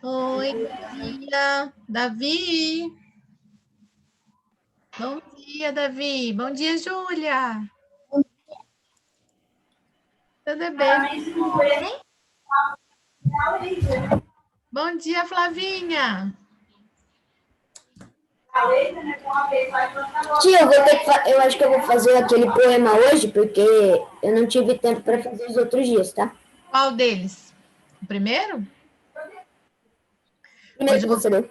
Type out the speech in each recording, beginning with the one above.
Oi, bom dia, Davi. Bom dia, Davi. Bom dia, Júlia. Tudo bem? Bom dia, Flavinha. Tia, eu acho que eu vou fazer aquele poema hoje, porque eu não tive tempo para fazer os outros dias, tá? Qual deles? O primeiro? Primeiro Hoje que eu vou... você leu.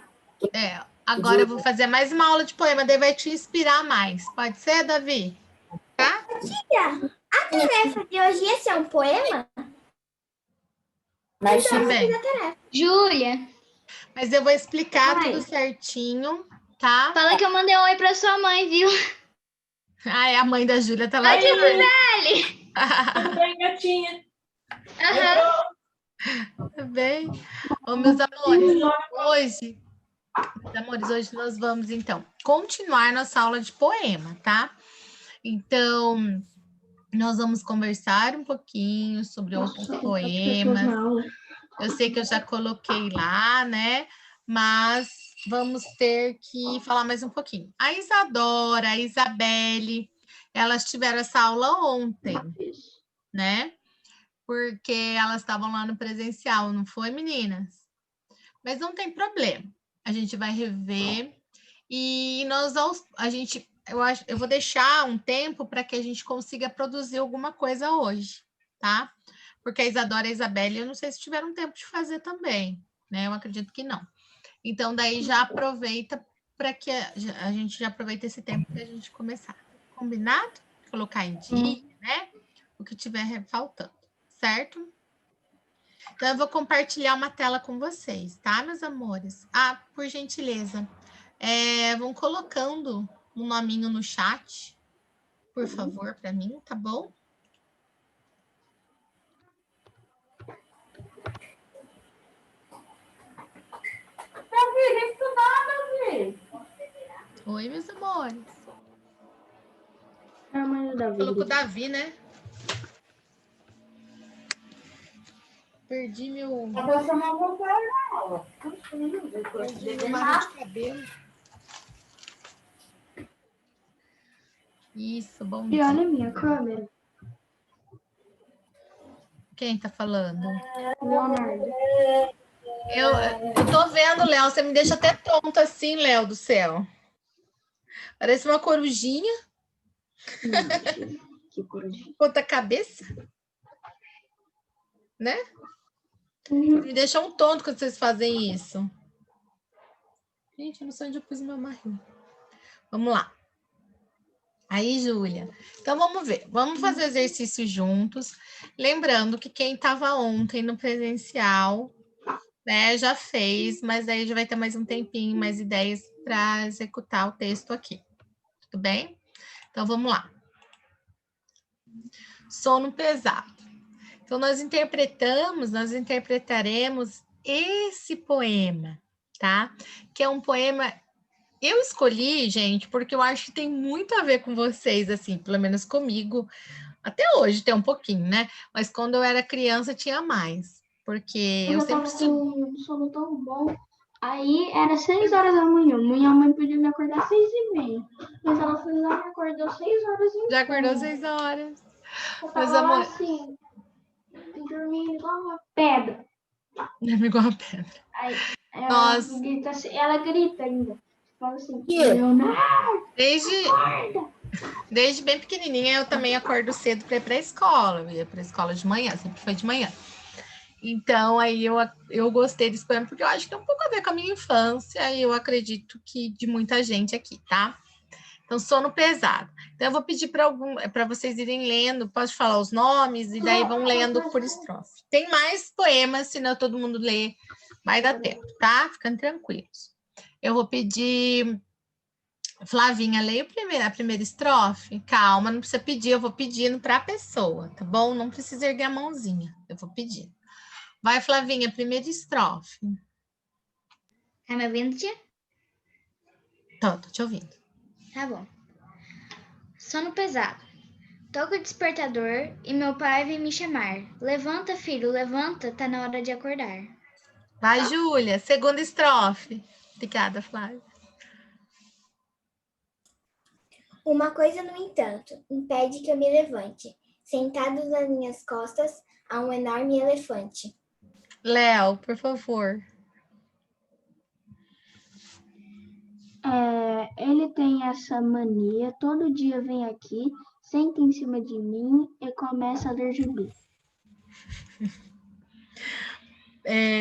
agora eu vou fazer mais uma aula de poema, daí vai te inspirar mais. Pode ser, Davi? Tá? Tia, a tarefa de hoje ia ser um poema? Mas Então, Também. eu fiz a tarefa. Júlia, Mas eu vou explicar Oi. tudo certinho, tá? fala que eu mandei um oi pra sua mãe, viu? Ah, é a mãe da Júlia, tá lá Oi, de Gisele! Tudo bem, gatinha? Tudo bem? Ô, meus amores, hoje nós vamos, então, continuar nossa aula de poema, tá? Então, nós vamos conversar um pouquinho sobre outros poemas. Eu sei que eu já coloquei lá, né? Mas vamos ter que falar mais um pouquinho. A Isadora, a Isabelle, elas tiveram essa aula ontem, né? Porque elas estavam lá no presencial, não foi, meninas? Mas não tem problema. A gente vai rever e eu vou deixar um tempo para que a gente consiga produzir alguma coisa hoje, tá? Porque a Isadora e a Isabelle, eu não sei se tiveram tempo de fazer também, né? Eu acredito que não. Então, daí já aproveita para que a gente já aproveita esse tempo para a gente começar. Combinado? Colocar em dia, né? O que tiver faltando, certo? Então, eu vou compartilhar uma tela com vocês, tá, meus amores? Ah, por gentileza, vão colocando um nominho no chat, por favor, para mim, tá bom? Oi, meus amores. Colocou Davi, né? Perdi meu marro de cabelo. Isso, bom dia. E olha a minha câmera. Quem tá falando? Leonardo. Eu tô vendo, Léo, você me deixa até tonta assim, Léo do céu. Parece uma corujinha. Que corujinha. Ponta cabeça. Né? Me deixam tonto quando vocês fazem isso. Gente, eu não sei onde eu pus meu marrinho. Vamos lá. Aí, Júlia. Então, vamos ver. Vamos fazer exercício juntos. Lembrando que quem estava ontem no presencial, né, já fez, mas aí já vai ter mais um tempinho, mais ideias para executar o texto aqui. Tudo bem? Então, vamos lá. Sono pesado. Então, nós interpretaremos esse poema, tá? Que é um poema. Eu escolhi, gente, porque eu acho que tem muito a ver com vocês, assim, pelo menos comigo. Até hoje tem um pouquinho, né? Mas quando eu era criança tinha mais. Porque eu sempre tava com um sono tão bom. Aí era 6 horas da manhã. Minha mãe pediu me acordar 6h30. Mas ela foi lá e me acordou 6 horas e já acordou 6 horas. Eu Meus tava lá amores. assim, dormindo igual uma pedra. Igual uma pedra. Aí Nossa. ela grita ainda. Fala assim, Tia. Leonardo, Desde bem pequenininha eu também acordo cedo para ir para a escola. Eu ia para a escola de manhã, sempre foi de manhã. Então, aí eu gostei desse poema, porque eu acho que tem um pouco a ver com a minha infância, e eu acredito que de muita gente aqui, tá? Então, sono pesado. Então, eu vou pedir para vocês irem lendo, posso falar os nomes, e daí vão lendo por estrofe. Tem mais poemas, senão todo mundo lê, vai dar tempo, tá? Ficando tranquilos. Eu vou pedir... Flavinha, leia a primeira estrofe. Calma, não precisa pedir, eu vou pedindo para a pessoa, tá bom? Não precisa erguer a mãozinha, eu vou pedir. Vai, Flavinha, primeira estrofe. Tá me ouvindo, tia? Tô te ouvindo. Tá bom. Sono pesado. Toca o despertador e meu pai vem me chamar. Levanta, filho, levanta, tá na hora de acordar. Vai, Júlia, segunda estrofe. Obrigada, Flávia. Uma coisa, no entanto, impede que eu me levante. Sentado nas minhas costas há um enorme elefante. Léo, por favor. Ele tem essa mania, todo dia vem aqui, senta em cima de mim e começa a ler gibi.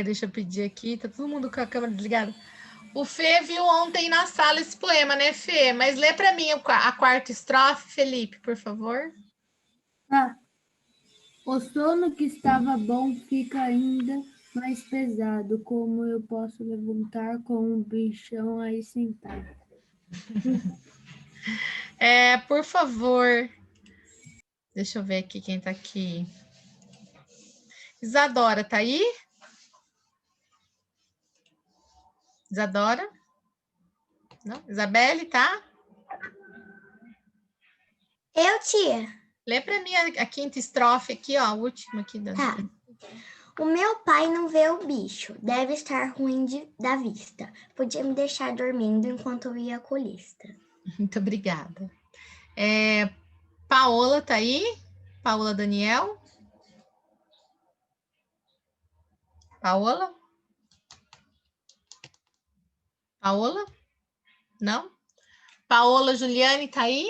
Deixa eu pedir aqui, tá todo mundo com a câmera desligada. O Fê viu ontem na sala esse poema, né, Fê? Mas lê para mim a quarta estrofe, Felipe, por favor. O sono que estava bom fica ainda mais pesado. Como eu posso levantar com um bichão aí sentado? Por favor. Deixa eu ver aqui quem tá aqui. Isadora, tá aí? Isadora? Não? Isabelle, tá? Eu, tia. Lê para mim a quinta estrofe aqui, ó, a última aqui. Tá. O meu pai não vê o bicho, deve estar ruim da vista. Podia me deixar dormindo enquanto eu ia à oculista. Muito obrigada. Paola, tá aí? Paola Daniel? Paola? Paola? Não? Paola Juliane, tá aí?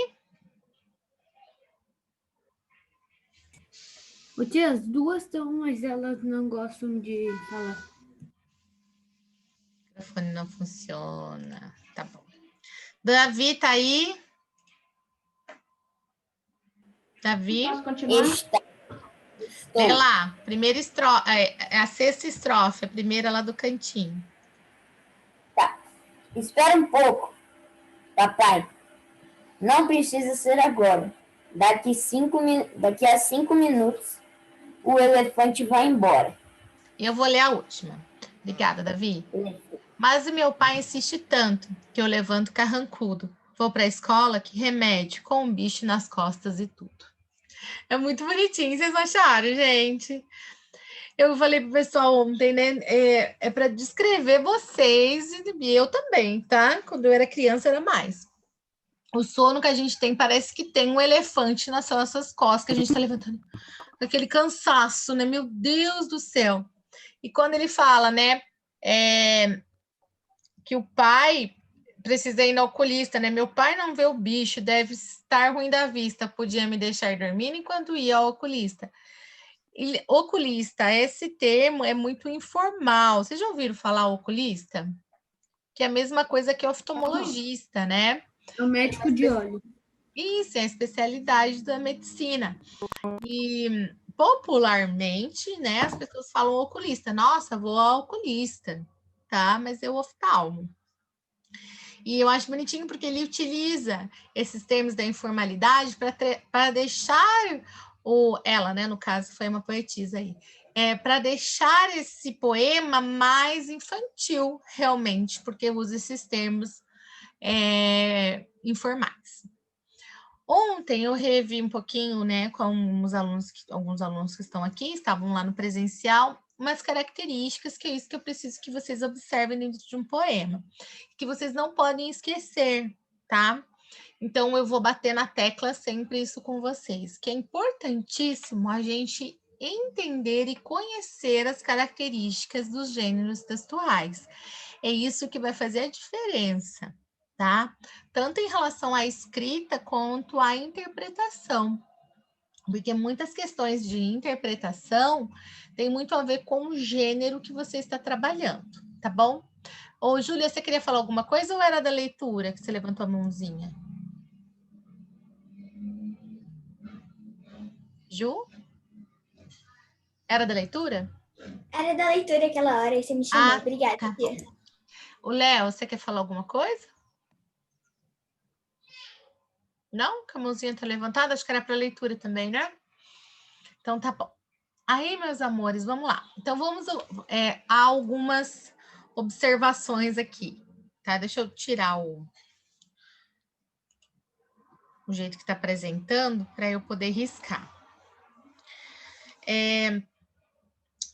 Ô, tia, as duas estão, mas elas não gostam de falar. O microfone não funciona. Tá bom. Davi, tá aí? Davi? Posso continuar? Vê lá, primeira estrofe, a sexta estrofe, a primeira lá do cantinho. Tá. Espera um pouco, papai. Não precisa ser agora. Daqui a 5 minutos, o elefante vai embora. Eu vou ler a última. Obrigada, Davi. Mas o meu pai insiste tanto que eu levanto carrancudo. Vou para a escola, que remédio, com um bicho nas costas e tudo. É muito bonitinho, vocês acharam, gente? Eu falei pro pessoal ontem, né? É para descrever vocês e eu também, tá? Quando eu era criança era mais. O sono que a gente tem parece que tem um elefante nas nossas costas, que a gente está levantando com aquele cansaço, né? Meu Deus do céu. E quando ele fala, né? Que o pai precisa ir no oculista, né? Meu pai não vê o bicho, deve estar ruim da vista, podia me deixar dormindo enquanto ia ao oculista. Oculista, esse termo é muito informal. Vocês já ouviram falar oculista? Que é a mesma coisa que oftalmologista, né? É o médico de olho. Isso, é a especialidade da medicina. E popularmente, né, as pessoas falam oculista. Nossa, vou ao oculista, tá? Mas é o oftalmo. E eu acho bonitinho porque ele utiliza esses termos da informalidade para deixar ela, né, no caso, foi uma poetisa aí, para deixar esse poema mais infantil, realmente, porque usa esses termos informais. Ontem eu revi um pouquinho, né, com alguns alunos que estão aqui, estavam lá no presencial, umas características que é isso que eu preciso que vocês observem dentro de um poema, que vocês não podem esquecer, tá? Então eu vou bater na tecla sempre isso com vocês, que é importantíssimo a gente entender e conhecer as características dos gêneros textuais. É isso que vai fazer a diferença, tá? Tanto em relação à escrita quanto à interpretação. Porque muitas questões de interpretação têm muito a ver com o gênero que você está trabalhando, tá bom? Ô, Júlia, você queria falar alguma coisa ou era da leitura que você levantou a mãozinha? Ju? Era da leitura? Era da leitura aquela hora e você me chamou. Obrigada, tá. tia. O Léo, você quer falar alguma coisa? Não? Que a mãozinha tá levantada? Acho que era para leitura também, né? Então tá bom. Aí, meus amores, vamos lá. Então, vamos a algumas observações aqui, tá? Deixa eu tirar o jeito que está apresentando para eu poder riscar.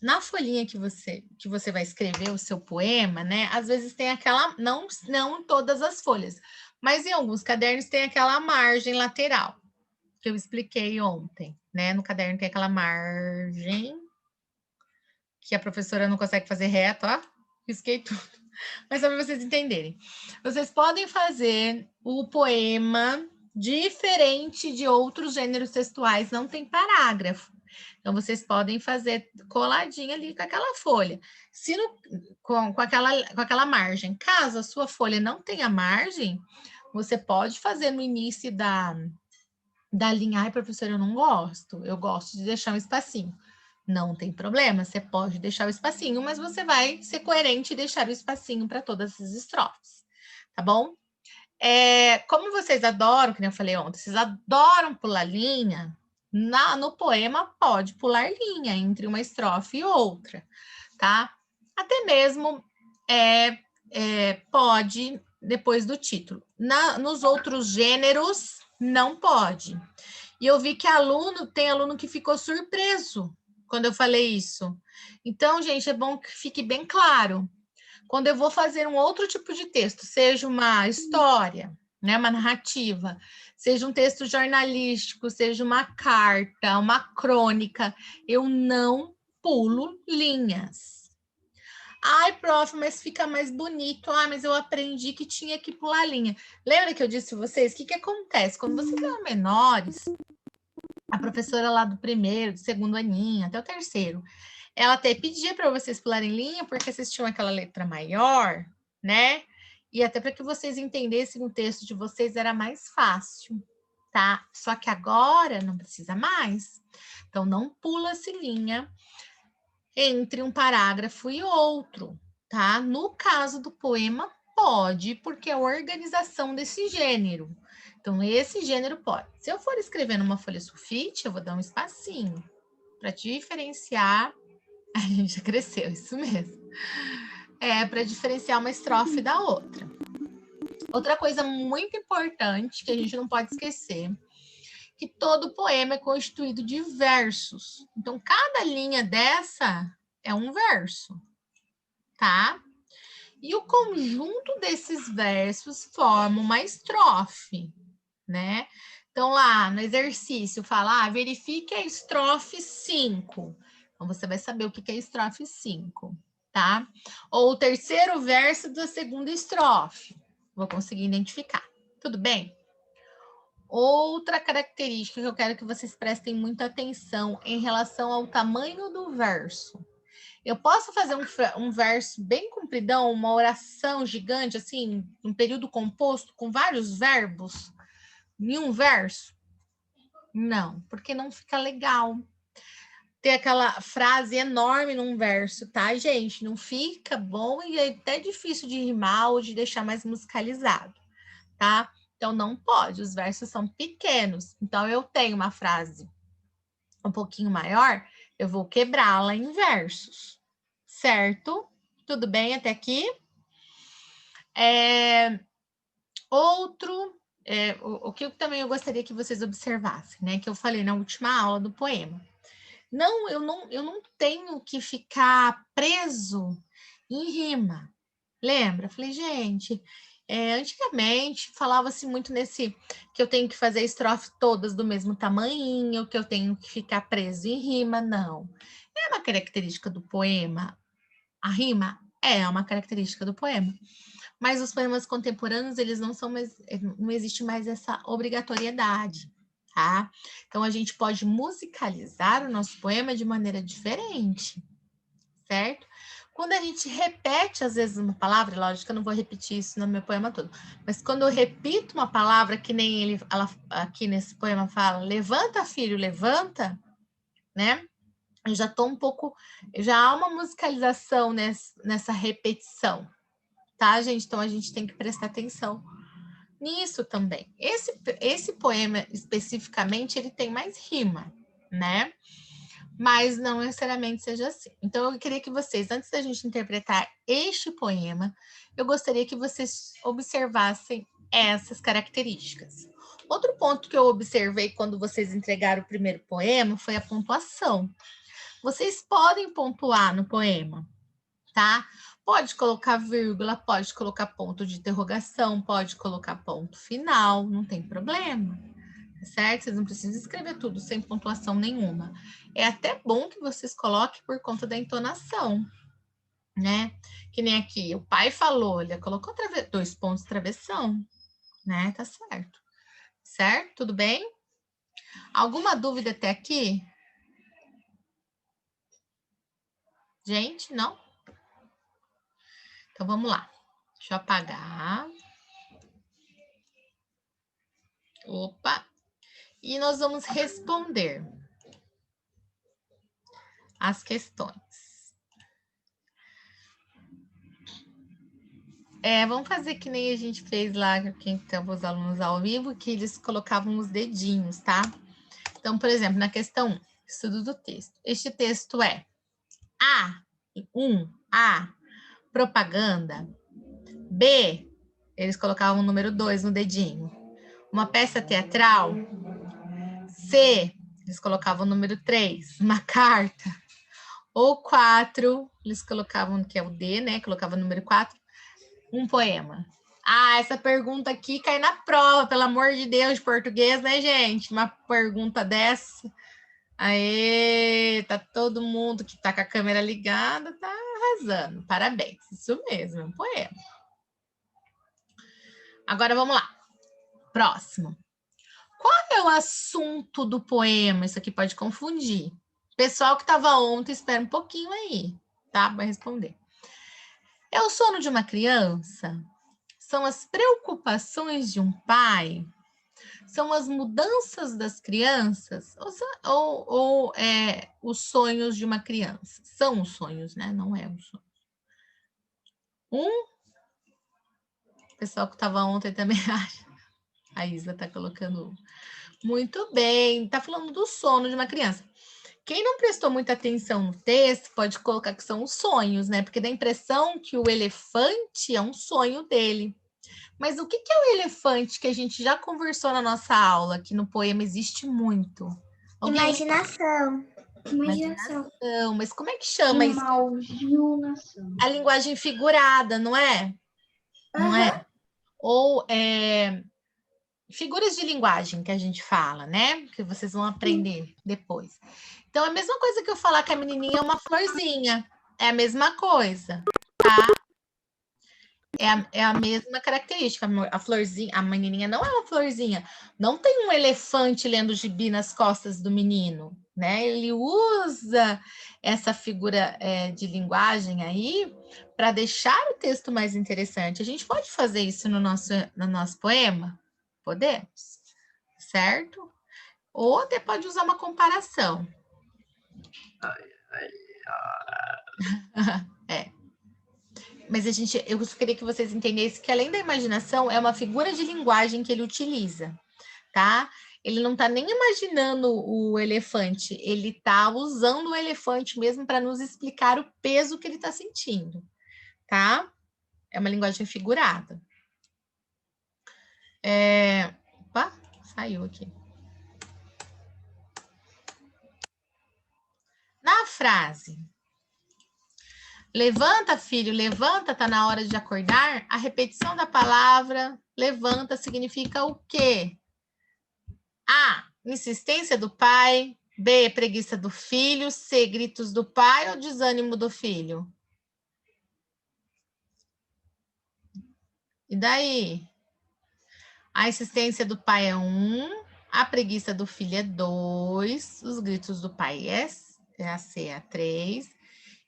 na folhinha que você vai escrever o seu poema, né? Às vezes tem aquela, não em todas as folhas, mas em alguns cadernos tem aquela margem lateral, que eu expliquei ontem, né? No caderno tem aquela margem que a professora não consegue fazer reto, ó, risquei tudo. Mas só para vocês entenderem. Vocês podem fazer o poema diferente de outros gêneros textuais, não tem parágrafo. Então, vocês podem fazer coladinho ali com aquela folha. Se com aquela margem. Caso a sua folha não tenha margem, você pode fazer no início da linha. Ai, professora, eu não gosto. Eu gosto de deixar um espacinho. Não tem problema, você pode deixar o espacinho, mas você vai ser coerente e deixar o espacinho para todas as estrofes, tá bom? Como vocês adoram, que nem eu falei ontem, vocês adoram pular linha, no poema pode pular linha entre uma estrofe e outra, tá? Até mesmo pode depois do título. Nos outros gêneros, não pode. E eu vi que tem aluno que ficou surpreso quando eu falei isso. Então, gente, é bom que fique bem claro. Quando eu vou fazer um outro tipo de texto, seja uma história, né, uma narrativa, seja um texto jornalístico, seja uma carta, uma crônica, eu não pulo linhas. Ai, prof, mas fica mais bonito. Ah, mas eu aprendi que tinha que pular linha. Lembra que eu disse a vocês? O que acontece? Quando vocês eram menores, a professora lá do primeiro, do segundo aninho, até o terceiro, ela até pedia para vocês pularem linha, porque vocês tinham aquela letra maior, né? E até para que vocês entendessem o texto de vocês era mais fácil, tá? Só que agora não precisa mais. Então, não pula-se linha entre um parágrafo e outro, tá? No caso do poema, pode, porque é a organização desse gênero. Então, esse gênero pode. Se eu for escrever numa folha sulfite, eu vou dar um espacinho para diferenciar. A gente já cresceu, isso mesmo. Para diferenciar uma estrofe da outra. Outra coisa muito importante que a gente não pode esquecer, que todo poema é constituído de versos. Então, cada linha dessa é um verso, tá? E o conjunto desses versos forma uma estrofe, né? Então, lá no exercício, fala, verifique a estrofe 5. Então, você vai saber o que é estrofe 5, tá? Ou o terceiro verso da segunda estrofe. Vou conseguir identificar. Tudo bem? Outra característica que eu quero que vocês prestem muita atenção em relação ao tamanho do verso. Eu posso fazer um verso bem compridão, uma oração gigante, assim, um período composto com vários verbos em um verso? Não, porque não fica legal. Ter aquela frase enorme num verso, tá, gente? Não fica bom e é até difícil de rimar ou de deixar mais musicalizado, tá? Então, não pode, os versos são pequenos. Então, eu tenho uma frase um pouquinho maior, eu vou quebrá-la em versos, certo? Tudo bem até aqui? O que também eu gostaria que vocês observassem, né? Que eu falei na última aula do poema. Eu não tenho que ficar preso em rima. Lembra? Falei, gente, antigamente falava-se muito que eu tenho que fazer estrofe todas do mesmo tamanho, que eu tenho que ficar preso em rima. Não. É uma característica do poema. A rima é uma característica do poema. Mas os poemas contemporâneos, eles não existe mais essa obrigatoriedade, tá? Então, a gente pode musicalizar o nosso poema de maneira diferente, certo? Quando a gente repete, às vezes, uma palavra, lógico que eu não vou repetir isso no meu poema todo, mas quando eu repito uma palavra, que nem ela aqui nesse poema fala, levanta, filho, levanta, né? Eu já estou já há uma musicalização nessa repetição, tá, gente? Então, a gente tem que prestar atenção nisso também. Esse poema, especificamente, ele tem mais rima, né? Mas não necessariamente seja assim. Então, eu queria que vocês, antes da gente interpretar este poema, eu gostaria que vocês observassem essas características. Outro ponto que eu observei quando vocês entregaram o primeiro poema foi a pontuação. Vocês podem pontuar no poema, tá? Pode colocar vírgula, pode colocar ponto de interrogação, pode colocar ponto final, não tem problema, tá certo? Vocês não precisam escrever tudo sem pontuação nenhuma. É até bom que vocês coloquem por conta da entonação, né? Que nem aqui, o pai falou, ele colocou 2 pontos de travessão, né? Tá certo. Certo? Tudo bem? Alguma dúvida até aqui? Gente, não? Então, vamos lá. Deixa eu apagar. Opa! E nós vamos responder as questões. Vamos fazer que nem a gente fez lá, quem estava os alunos ao vivo, que eles colocavam os dedinhos, tá? Então, por exemplo, na questão 1, estudo do texto. Este texto é A, propaganda. B, eles colocavam o número 2 no dedinho. Uma peça teatral. C, eles colocavam o número 3, uma carta. Ou 4, eles colocavam, que é o D, né? Colocavam o número 4, um poema. Essa pergunta aqui cai na prova, pelo amor de Deus, de português, né, gente? Uma pergunta dessa. Aê, tá todo mundo que tá com a câmera ligada, tá arrasando. Parabéns, isso mesmo, é um poema. Agora vamos lá. Próximo. Qual é o assunto do poema? Isso aqui pode confundir. Pessoal que estava ontem, espera um pouquinho aí, tá? Vai responder. É o sono de uma criança? São as preocupações de um pai? São as mudanças das crianças? Ou os sonhos de uma criança? São os sonhos, né? Não é um sonho. O pessoal que estava ontem também acha. A Isa está colocando. Muito bem. Está falando do sono de uma criança. Quem não prestou muita atenção no texto pode colocar que são os sonhos, né? Porque dá a impressão que o elefante é um sonho dele. Mas o que é o elefante que a gente já conversou na nossa aula, que no poema existe muito? Imaginação. Imaginação. Mas como é que chama isso? Imaginação. A linguagem figurada, não é? Não é? Ou figuras de linguagem que a gente fala, né? Que vocês vão aprender depois. Então, é a mesma coisa que eu falar que a menininha é uma florzinha. É a mesma coisa, tá? É a mesma característica. A florzinha, a menininha não é uma florzinha. Não tem um elefante lendo gibi nas costas do menino, né? Ele usa essa figura de linguagem aí para deixar o texto mais interessante. A gente pode fazer isso no nosso poema? Podemos, certo? Ou até pode usar uma comparação. Mas eu queria que vocês entendessem que, além da imaginação, é uma figura de linguagem que ele utiliza, tá? Ele não está nem imaginando o elefante, ele está usando o elefante mesmo para nos explicar o peso que ele está sentindo, tá? É uma linguagem figurada. Opa, saiu aqui. Na frase, levanta, filho, levanta, tá na hora de acordar, a repetição da palavra levanta significa o quê? A, insistência do pai. B, preguiça do filho. C, gritos do pai ou desânimo do filho? E daí? A insistência do pai é 1, a preguiça do filho é 2, os gritos do pai é a C, é a 3,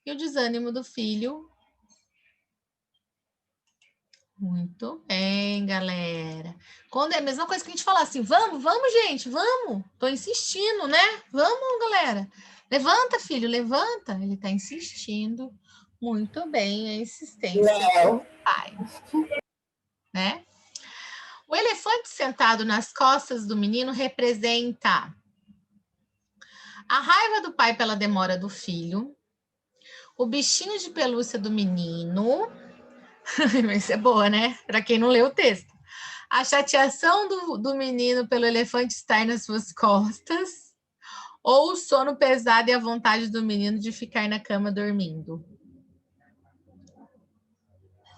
e o desânimo do filho. Muito bem, galera. Quando é a mesma coisa que a gente falar assim, vamos, gente, vamos. Tô insistindo, né? Vamos, galera. Levanta, filho, levanta. Ele tá insistindo. Muito bem, a insistência do pai. Né? O elefante sentado nas costas do menino representa a raiva do pai pela demora do filho, o bichinho de pelúcia do menino, isso é boa, né? Para quem não leu o texto. A chateação do menino pelo elefante estar nas suas costas, Ou o sono pesado e a vontade do menino de ficar na cama dormindo?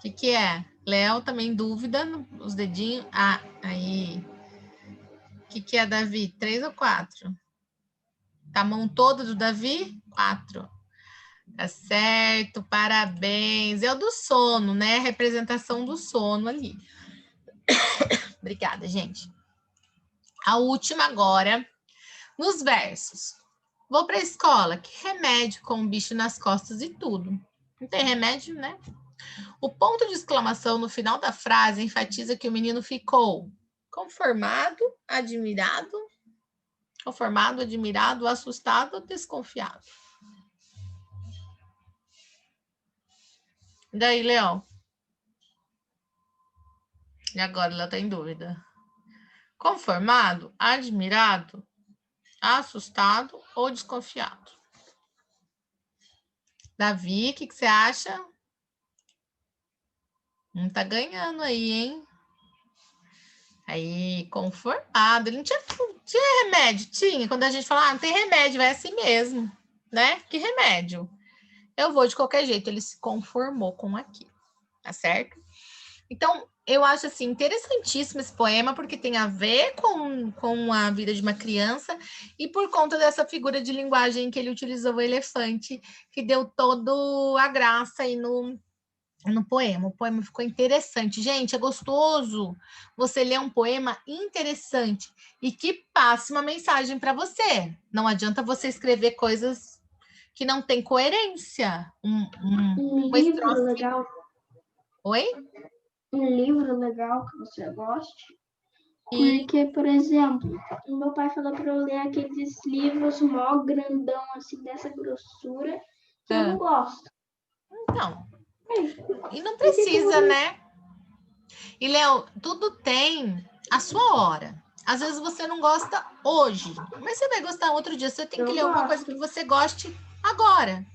O que é? Léo também dúvida, os dedinhos. Ah, aí. O que é, Davi? 3 ou 4? Tá a mão toda do Davi? 4. Tá certo, parabéns. É o do sono, né? Representação do sono ali. Obrigada, gente. A última agora, nos versos. Vou para a escola, que remédio com o bicho nas costas e tudo. Não tem remédio, né? O ponto de exclamação no final da frase enfatiza que o menino ficou conformado, admirado, assustado ou desconfiado. E daí, Leão? E agora ela está em dúvida. Conformado, admirado, assustado ou desconfiado? Davi, o que você acha? Não tá ganhando aí, hein? Aí, conformado. Ele não tinha remédio? Tinha. Quando a gente fala, não tem remédio, vai assim mesmo, né? Que remédio? Eu vou de qualquer jeito. Ele se conformou com aquilo, tá certo? Então, eu acho assim interessantíssimo esse poema, porque tem a ver com a vida de uma criança e por conta dessa figura de linguagem que ele utilizou, o elefante, que deu toda a graça aí no poema. O poema ficou interessante. Gente, é gostoso você ler um poema interessante e que passe uma mensagem para você. Não adianta você escrever coisas que não têm coerência. Um Uma livro estrofe... legal. Oi? Um livro legal que você goste. Porque, por exemplo, o meu pai falou para eu ler aqueles livros mó grandão, assim, dessa grossura, que eu não gosto. Então, e não precisa, né? E, Léo, tudo tem a sua hora. Às vezes você não gosta hoje, mas você vai gostar outro dia. Você tem que ler alguma coisa que você goste agora.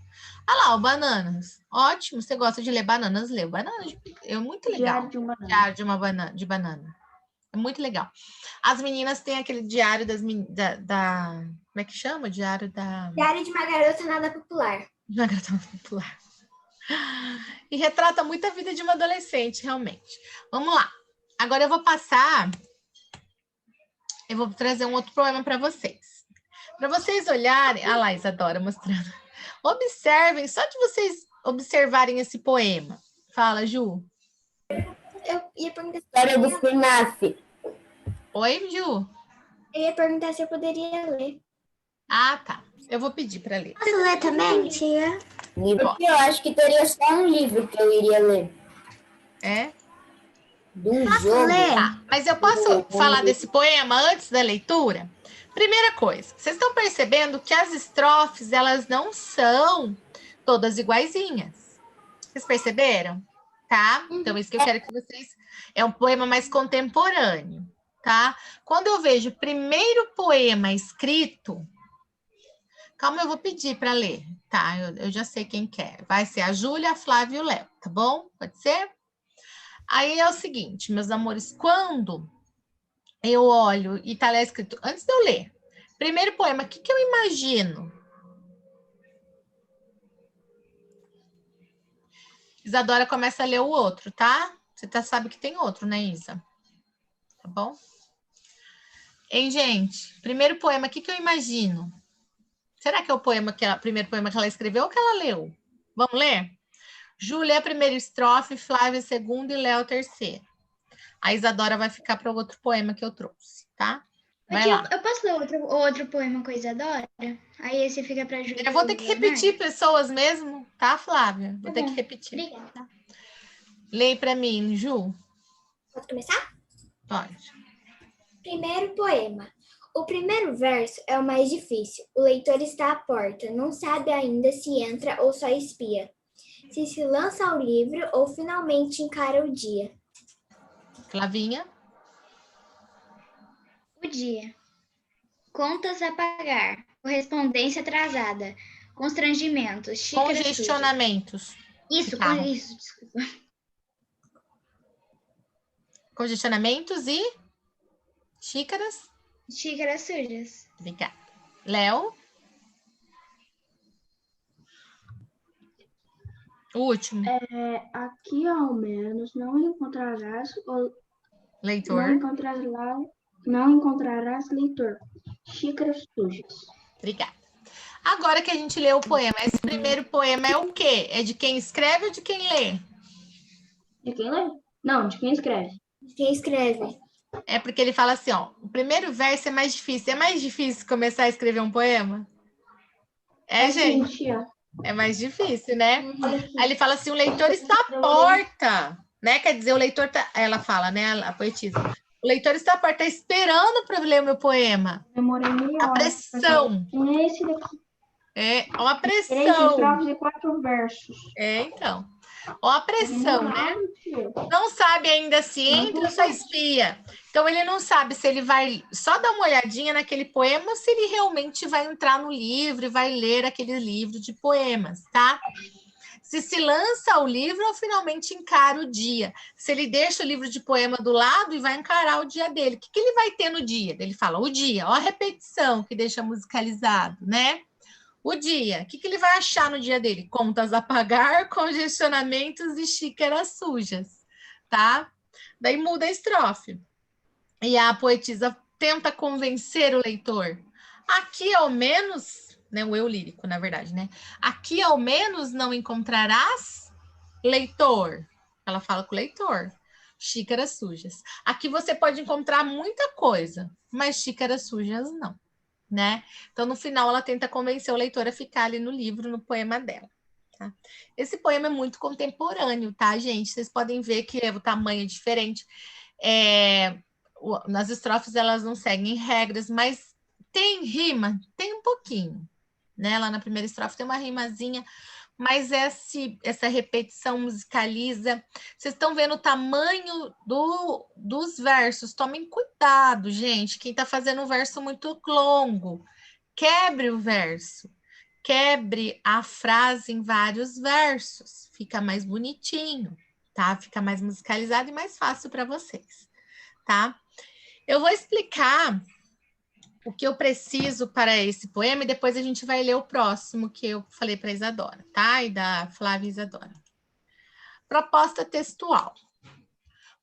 Ah lá, o Bananas. Ótimo, você gosta de ler Bananas? Leu Bananas. É muito legal. Diário de uma Diário de banana. É muito legal. As meninas têm aquele diário como é que chama? Diário Diário de uma garota nada popular. De uma garota popular. E retrata muito a vida de uma adolescente, realmente. Vamos lá. Agora eu vou trazer um outro poema para vocês. Para vocês olharem... Ah lá, Isadora mostrando. Observem, só de vocês observarem esse poema. Fala, Ju. Eu ia perguntar História do FNAF. Oi, Ju. Eu ia perguntar se eu poderia ler. Ah, tá. Eu vou pedir para ler. Posso ler também, tia? Livro que eu acho que teria só um livro que eu iria ler. É? De um Posso jogo. ler? Tá. Mas eu posso falar desse poema antes da leitura? Primeira coisa, vocês estão percebendo que as estrofes, elas não são todas iguaizinhas. Vocês perceberam? Tá? Então, isso que eu quero que vocês... É um poema mais contemporâneo, tá? Quando eu vejo o primeiro poema escrito... Calma, eu vou pedir para ler, tá? Eu já sei quem quer. Vai ser a Júlia, a Flávia e o Léo, tá bom? Pode ser? Aí é o seguinte, meus amores, quando eu olho e tá lá escrito, antes de eu ler, primeiro poema, o que eu imagino? Isadora começa a ler o outro, tá? Você sabe que tem outro, né, Isa? Tá bom? Hein, gente? Primeiro poema, o que eu imagino? Será que é o primeiro poema que ela escreveu ou que ela leu? Vamos ler? Júlia é a primeira estrofe, Flávia a segunda e Léo a terceira. A Isadora vai ficar para o outro poema que eu trouxe, tá? Vai lá. Eu posso ler outro poema com a Isadora? Aí esse fica para Júlia. Eu vou ter que repetir pessoas mesmo, tá, Flávia? Vou ter que repetir. Obrigada. Leia para mim, Ju. Posso começar? Pode. Primeiro poema. O primeiro verso é o mais difícil. O leitor está à porta, não sabe ainda se entra ou só espia. Se lança ao livro ou finalmente encara o dia. Flavinha. O dia. Contas a pagar. Correspondência atrasada. Constrangimentos. Xícaras Congestionamentos. Isso, desculpa. Congestionamentos e xícaras. Xícaras sujas. Obrigada. Léo. O último. Aqui ao menos não encontrarás Leitor. não encontrarás leitor. Xícaras sujas. Obrigada. Agora que a gente leu o poema, esse primeiro poema é o quê? É de quem escreve ou de quem lê? De quem lê? Não, de quem escreve. Quem escreve? É porque ele fala assim, ó, o primeiro verso é mais difícil. É mais difícil começar a escrever um poema? Gente? É mais difícil, né? Aí ele fala assim, o leitor está à porta, né? Quer dizer, o leitor tá... Ela fala, né, a poetisa. O leitor está à porta, está esperando para ler o meu poema. Demorei meia hora. A pressão. É esse daqui. É uma 3 pressão. estrofes e 4 versos. Então. Ó a pressão, né? Não sabe ainda se entra ou só espia. Então, ele não sabe se ele vai só dar uma olhadinha naquele poema ou se ele realmente vai entrar no livro e vai ler aquele livro de poemas, tá? Se lança ao livro ou finalmente encara o dia. Se ele deixa o livro de poema do lado e vai encarar o dia dele. O que ele vai ter no dia? Ele fala, o dia. Ó a repetição que deixa musicalizado, né? O dia, o que ele vai achar no dia dele? Contas a pagar, congestionamentos e xícaras sujas, tá? Daí muda a estrofe. E a poetisa tenta convencer o leitor. Aqui, ao menos, né, o eu lírico, na verdade, né? Aqui, ao menos, não encontrarás leitor. Ela fala com o leitor. Xícaras sujas. Aqui você pode encontrar muita coisa, mas xícaras sujas não. Né? Então, no final, ela tenta convencer o leitor a ficar ali no livro, no poema dela. Tá? Esse poema é muito contemporâneo, tá, gente? Vocês podem ver que o tamanho é diferente. Nas estrofes, elas não seguem regras, mas tem rima, tem um pouquinho. Né? Lá na primeira estrofe tem uma rimazinha, mas essa repetição musicaliza. Vocês estão vendo o tamanho dos versos. Tomem cuidado, gente. Quem está fazendo um verso muito longo, quebre o verso. Quebre a frase em vários versos. Fica mais bonitinho, tá? Fica mais musicalizado e mais fácil para vocês, tá? Eu vou explicar o que eu preciso para esse poema, e depois a gente vai ler o próximo que eu falei para a Isadora, tá? E da Flávia Isadora. Proposta textual.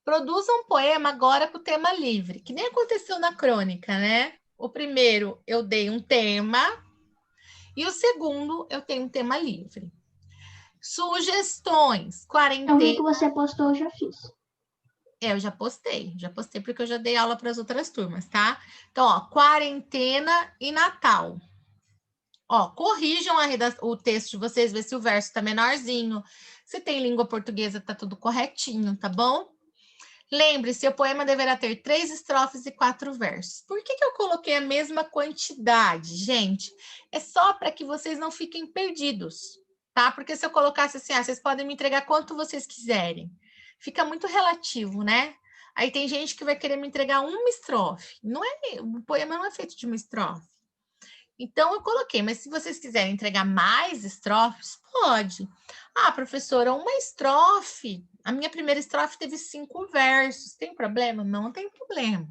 Produza um poema agora com o tema livre, que nem aconteceu na crônica, né? O primeiro eu dei um tema, e o segundo eu tenho um tema livre. Sugestões, quarentena... Então, o que você postou, eu já fiz. Eu já postei porque eu já dei aula para as outras turmas, tá? Então, ó, quarentena e Natal. Ó, corrijam o texto de vocês, ver se o verso tá menorzinho, se tem língua portuguesa, tá tudo corretinho, tá bom? Lembre-se, o poema deverá ter 3 estrofes e 4 versos. Por que eu coloquei a mesma quantidade, gente? É só para que vocês não fiquem perdidos, tá? Porque se eu colocasse assim, vocês podem me entregar quanto vocês quiserem. Fica muito relativo, né? Aí tem gente que vai querer me entregar uma estrofe. O poema não é feito de uma estrofe. Então, eu coloquei, mas se vocês quiserem entregar mais estrofes, pode. Ah, professora, uma estrofe. A minha primeira estrofe teve 5 versos. Tem problema? Não tem problema.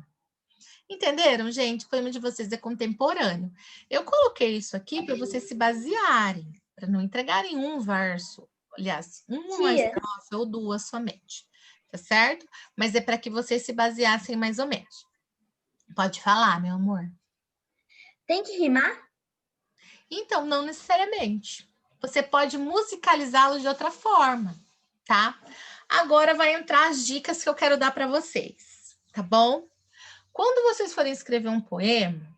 Entenderam, gente? O poema de vocês é contemporâneo. Eu coloquei isso aqui para vocês se basearem, para não entregarem um verso. Aliás, uma estrofe ou 2 somente. Tá certo? Mas é para que vocês se baseassem mais ou menos. Pode falar, meu amor. Tem que rimar? Então, não necessariamente. Você pode musicalizá-lo de outra forma, tá? Agora vai entrar as dicas que eu quero dar para vocês, tá bom? Quando vocês forem escrever um poema,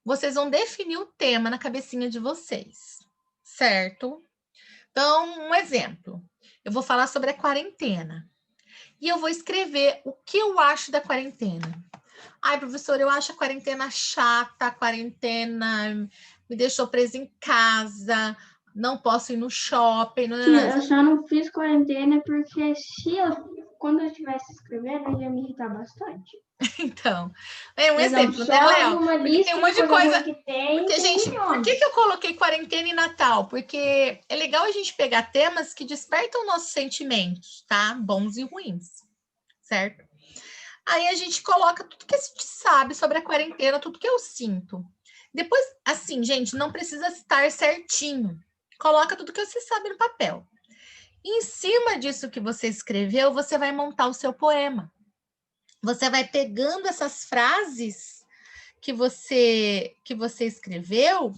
vocês vão definir o tema na cabecinha de vocês, certo? Então, um exemplo. Eu vou falar sobre a quarentena. E eu vou escrever o que eu acho da quarentena. Ai, professora, eu acho a quarentena chata, a quarentena me deixou presa em casa, não posso ir no shopping. Eu só não fiz quarentena porque quando eu estivesse escrevendo, eu ia me irritar bastante. Então, é um exemplo, né, Léo? Porque tem um monte de coisa. Porque, gente, por que eu coloquei quarentena e Natal? Porque é legal a gente pegar temas que despertam nossos sentimentos, tá? Bons e ruins, certo? Aí a gente coloca tudo que a gente sabe sobre a quarentena, tudo que eu sinto. Depois, assim, gente, não precisa estar certinho. Coloca tudo que você sabe no papel. Em cima disso que você escreveu, você vai montar o seu poema. Você vai pegando essas frases que você escreveu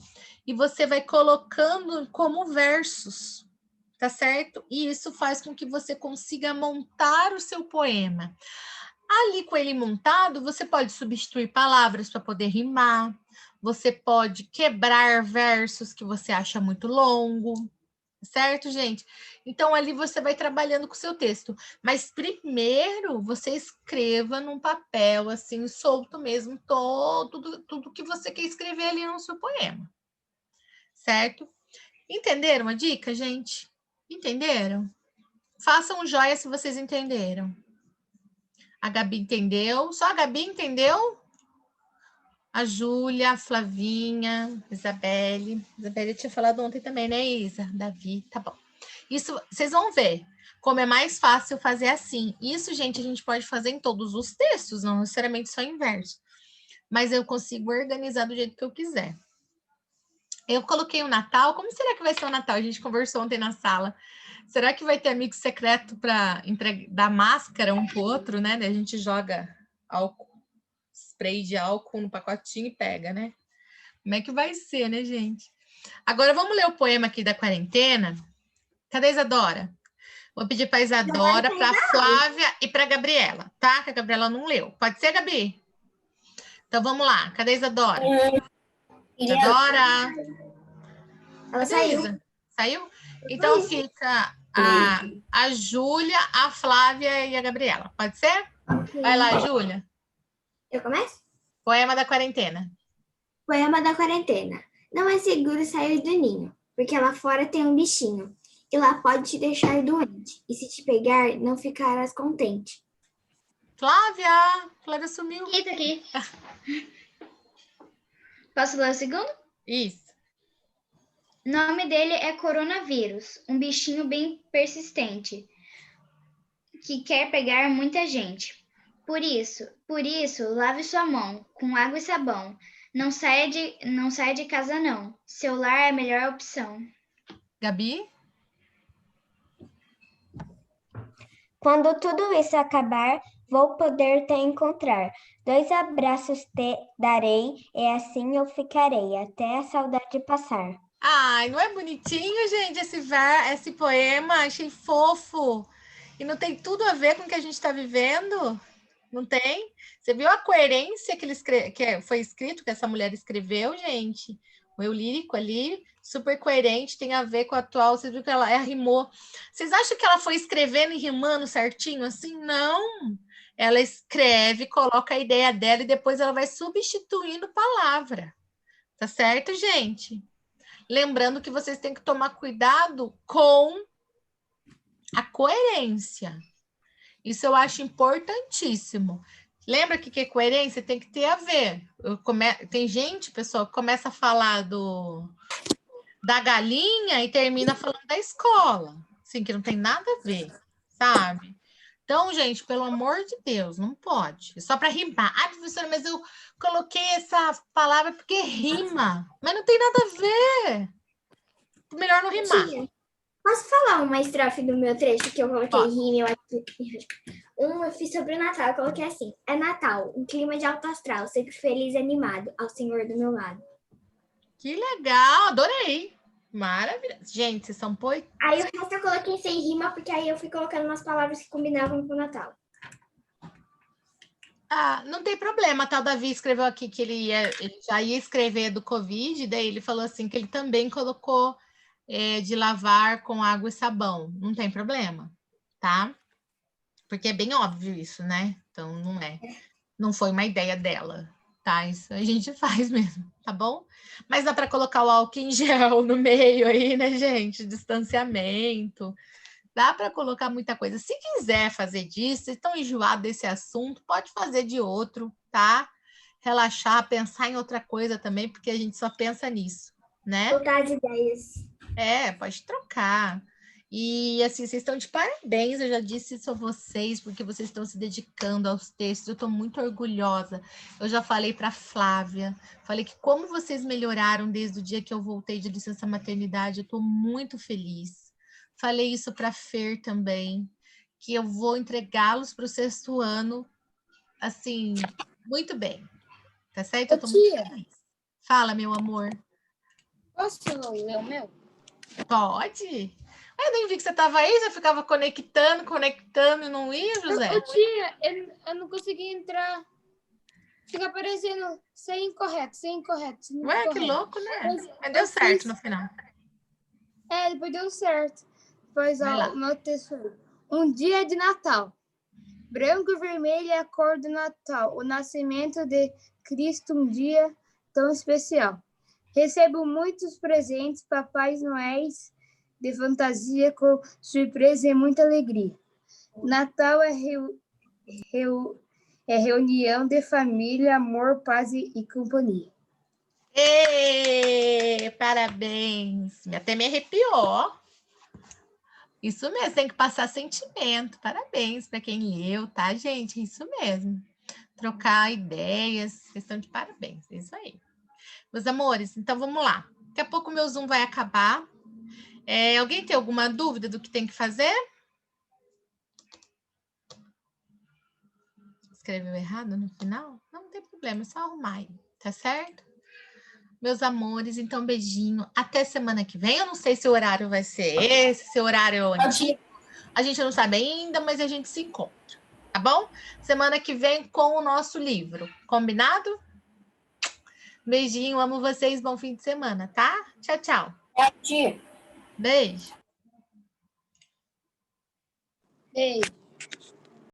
e você vai colocando como versos, tá certo? E isso faz com que você consiga montar o seu poema. Ali com ele montado, você pode substituir palavras para poder rimar, você pode quebrar versos que você acha muito longo, certo, gente? Então, ali você vai trabalhando com o seu texto. Mas primeiro, você escreva num papel, assim, solto mesmo, tudo que você quer escrever ali no seu poema. Certo? Entenderam a dica, gente? Entenderam? Façam um joia se vocês entenderam. A Gabi entendeu? Só a Gabi entendeu? A Júlia, a Flavinha, Isabelle. Isabelle eu tinha falado ontem também, né, Isa? Davi, tá bom. Isso, vocês vão ver como é mais fácil fazer assim. Isso, gente, a gente pode fazer em todos os textos, não necessariamente só em verso. Mas eu consigo organizar do jeito que eu quiser. Eu coloquei o Natal. Como será que vai ser o Natal? A gente conversou ontem na sala. Será que vai ter amigo secreto para dar máscara um pro outro, né? A gente joga álcool, spray de álcool no pacotinho e pega, né? Como é que vai ser, né, gente? Agora vamos ler o poema aqui da quarentena. Cadê a Isadora? Vou pedir para a Isadora, para a Flávia e para a Gabriela, tá? Que a Gabriela não leu. Pode ser, Gabi? Então vamos lá. Cadê a Isadora? Isadora! Ela saiu. Isa? Saiu? Então fica a Júlia, a Flávia e a Gabriela. Pode ser? Okay. Vai lá, Júlia. Eu começo? Poema da quarentena. Poema da quarentena. Não é seguro sair do ninho, porque lá fora tem um bichinho, e lá pode te deixar doente. E se te pegar, não ficarás contente. Flávia! Flávia sumiu. Tá aqui. Posso ler o segundo? Isso. O nome dele é coronavírus, um bichinho bem persistente, que quer pegar muita gente. Por isso, lave sua mão com água e sabão. Não saia de casa, não. Seu lar é a melhor opção. Gabi? Quando tudo isso acabar, vou poder te encontrar. 2 abraços te darei, e assim eu ficarei, até a saudade passar. Ai, não é bonitinho, gente, esse poema? Achei fofo. E não tem tudo a ver com o que a gente está vivendo? Não tem? Você viu a coerência que foi escrito, que essa mulher escreveu, gente? O eu lírico ali, super coerente, tem a ver com a atual. Você viu que ela rimou. Vocês acham que ela foi escrevendo e rimando certinho assim? Não. Ela escreve, coloca a ideia dela e depois ela vai substituindo palavra. Tá certo, gente? Lembrando que vocês têm que tomar cuidado com a coerência. Isso eu acho importantíssimo. Lembra que coerência tem que ter a ver. Tem gente, pessoal, que começa a falar da galinha e termina falando da escola. Assim, que não tem nada a ver, sabe? Então, gente, pelo amor de Deus, não pode. É só para rimar. Ah, professora, mas eu coloquei essa palavra porque rima. Mas não tem nada a ver. Melhor não rimar. Tia, posso falar uma estrofe do meu trecho que eu coloquei rima? Eu fiz sobre o Natal, eu coloquei assim. É Natal, um clima de alto astral, sempre feliz e animado, ao Senhor do meu lado. Que legal, adorei. Maravilhoso. Gente, vocês são poetas. Aí o resto eu coloquei sem rima, porque aí eu fui colocando umas palavras que combinavam com o Natal. Ah, não tem problema, tá? O Davi escreveu aqui que ele já ia escrever do Covid, daí ele falou assim que ele também colocou de lavar com água e sabão. Não tem problema, tá? Porque é bem óbvio isso, né? Então não foi uma ideia dela, tá? Isso a gente faz mesmo, tá bom? Mas dá para colocar o álcool em gel no meio aí, né, gente? Distanciamento. Dá para colocar muita coisa. Se quiser fazer disso, se estão enjoados desse assunto, pode fazer de outro, tá? Relaxar, pensar em outra coisa também, porque a gente só pensa nisso, né? Trocar as ideias. Pode trocar. E assim, vocês estão de parabéns, eu já disse isso a vocês, porque vocês estão se dedicando aos textos, eu estou muito orgulhosa. Eu já falei para a Flávia, falei que como vocês melhoraram desde o dia que eu voltei de licença maternidade, eu estou muito feliz. Falei isso para a Fer também, que eu vou entregá-los para o 6º ano, assim, muito bem. Tá certo? Eu tô muito feliz. Fala, meu amor. Posso ler o meu? Pode. Eu nem vi que você estava aí, você ficava conectando e não ia, José? Eu não consegui entrar. Fica aparecendo sem incorreto. Ué, que louco, né? Mas deu certo no final. Depois deu certo. Pois Vai lá. o meu texto foi: um dia de Natal. Branco e vermelho é a cor do Natal. O nascimento de Cristo, um dia tão especial. Recebo muitos presentes, Papais Noéis de fantasia, com surpresa e muita alegria. Natal é reunião de família, amor, paz e companhia. Ê, parabéns! Até me arrepiou. Isso mesmo, tem que passar sentimento. Parabéns para quem leu, tá, gente? Isso mesmo. Trocar ideias, vocês estão de parabéns. É isso aí. Meus amores, então vamos lá. Daqui a pouco o meu Zoom vai acabar. Alguém tem alguma dúvida do que tem que fazer? Escreveu errado no final? Não tem problema, é só arrumar aí, tá certo? Meus amores, então beijinho. Até semana que vem. Eu não sei se o horário vai ser esse, se o horário é o antigo. A gente não sabe ainda, mas a gente se encontra, tá bom? Semana que vem com o nosso livro. Combinado? Beijinho, amo vocês. Bom fim de semana, tá? Tchau, tchau. Tia. Beijo. Beijo.